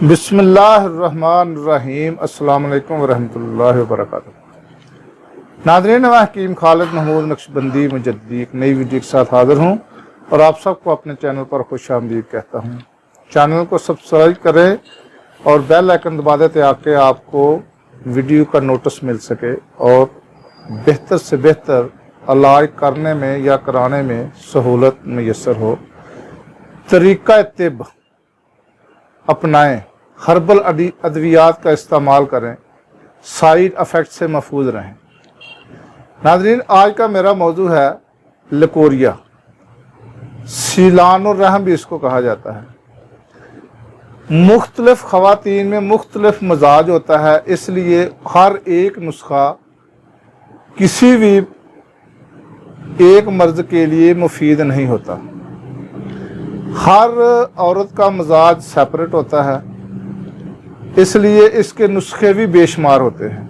بسم اللہ الرحمن الرحیم۔ السلام علیکم ورحمۃ اللہ وبرکاتہ۔ ناظرین، میں حکیم خالد محمود نقشبندی مجددی ایک نئی ویڈیو کے ساتھ حاضر ہوں اور آپ سب کو اپنے چینل پر خوش آمدید کہتا ہوں۔ چینل کو سبسکرائب کریں اور بیل آئکن دبا دیں تاکہ آپ کو ویڈیو کا نوٹس مل سکے اور بہتر سے بہتر علاج کرنے میں یا کرانے میں سہولت میسر ہو۔ طریقہ طب اپنائیں، ہربل ادویات کا استعمال کریں، سائیڈ افیکٹ سے محفوظ رہیں۔ ناظرین، آج کا میرا موضوع ہے لکوریا، سیلان الرحم بھی اس کو کہا جاتا ہے۔ مختلف خواتین میں مختلف مزاج ہوتا ہے، اس لیے ہر ایک نسخہ کسی بھی ایک مرض کے لیے مفید نہیں ہوتا۔ ہر عورت کا مزاج سیپریٹ ہوتا ہے، اس لیے اس کے نسخے بھی بے شمار ہوتے ہیں۔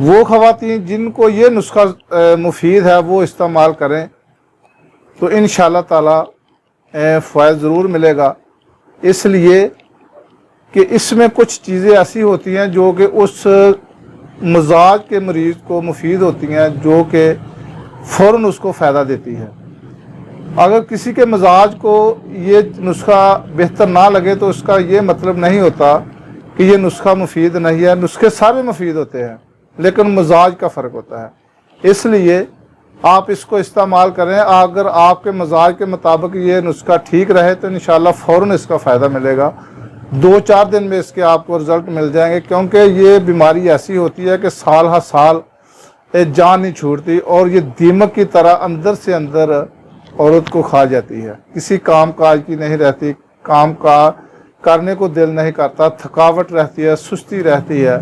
وہ خواتین جن کو یہ نسخہ مفید ہے وہ استعمال کریں تو انشاءاللہ تعالی فائدہ ضرور ملے گا، اس لیے کہ اس میں کچھ چیزیں ایسی ہوتی ہیں جو کہ اس مزاج کے مریض کو مفید ہوتی ہیں، جو کہ فوراً اس کو فائدہ دیتی ہے۔ اگر کسی کے مزاج کو یہ نسخہ بہتر نہ لگے تو اس کا یہ مطلب نہیں ہوتا کہ یہ نسخہ مفید نہیں ہے۔ نسخے سارے مفید ہوتے ہیں لیکن مزاج کا فرق ہوتا ہے، اس لیے آپ اس کو استعمال کریں۔ اگر آپ کے مزاج کے مطابق یہ نسخہ ٹھیک رہے تو انشاءاللہ فوراً اس کا فائدہ ملے گا۔ 2-4 دن میں اس کے آپ کو رزلٹ مل جائیں گے، کیونکہ یہ بیماری ایسی ہوتی ہے کہ سال ہر سال جان نہیں چھوڑتی اور یہ دیمک کی طرح اندر سے اندر عورت کو کھا جاتی ہے۔ کسی کام کاج کی نہیں رہتی، کام کا کرنے کو دل نہیں کرتا، تھکاوٹ رہتی ہے، سستی رہتی ہے،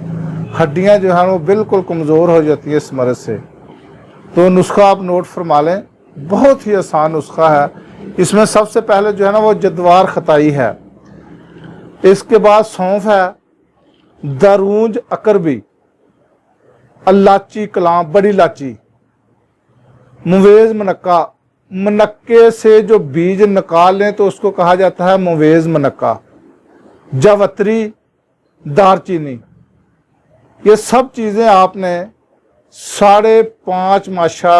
ہڈیاں جو ہیں وہ بالکل کمزور ہو جاتی ہیں اس مرض سے۔ تو نسخہ آپ نوٹ فرما لیں، بہت ہی آسان نسخہ ہے۔ اس میں سب سے پہلے جو ہے نا وہ جدوار خطائی ہے، اس کے بعد سونف ہے، درونج اکربی، الائچی کلام، بڑی الائچی، مویز منقع، منقے سے جو بیج نکال لیں تو اس کو کہا جاتا ہے مویز منقع، جوتری، دار چینی۔ یہ سب چیزیں آپ نے 5.5 ماشا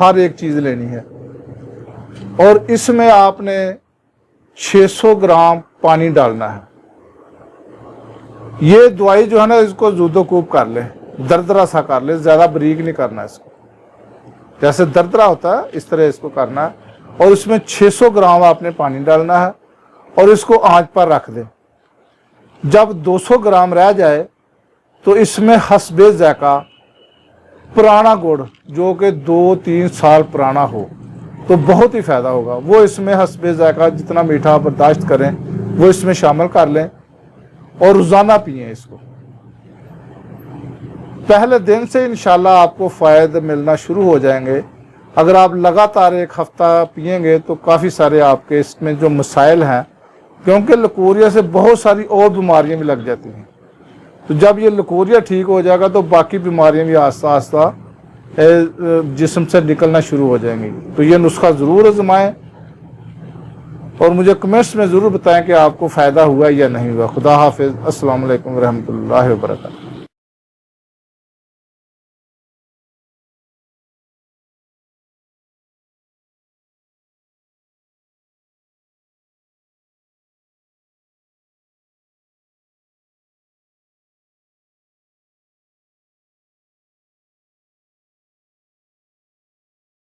ہر ایک چیز لینی ہے اور اس میں آپ نے 600 گرام پانی ڈالنا ہے۔ یہ دوائی جو ہے نا اس کو زود و کوب کر لیں، دردرا سا کر لیں، زیادہ بریک نہیں کرنا اس کو، جیسے دردرا ہوتا ہے اس طرح اس کو کرنا ہے اور اس میں 600 گرام آپ نے پانی ڈالنا ہے اور اس کو آنچ پر رکھ دیں۔ جب 200 گرام رہ جائے تو اس میں حسب ذائقہ پرانا گڑ جو کہ 2-3 سال پرانا ہو تو بہت ہی فائدہ ہوگا، وہ اس میں حسب ذائقہ جتنا میٹھا برداشت کریں وہ اس میں شامل کر لیں اور روزانہ پئیں اس کو۔ پہلے دن سے انشاءاللہ آپ کو فائدہ ملنا شروع ہو جائیں گے۔ اگر آپ لگاتار 1 ہفتہ پئیں گے تو کافی سارے آپ کے اس میں جو مسائل ہیں، کیونکہ لکوریا سے بہت ساری اور بیماریاں بھی لگ جاتی ہیں، تو جب یہ لکوریا ٹھیک ہو جائے گا تو باقی بیماریاں بھی آہستہ آہستہ جسم سے نکلنا شروع ہو جائیں گی۔ تو یہ نسخہ ضرور آزمائیں اور مجھے کمنٹس میں ضرور بتائیں کہ آپ کو فائدہ ہوا یا نہیں ہوا۔ خدا حافظ، السلام علیکم ورحمۃ اللہ وبرکاتہ۔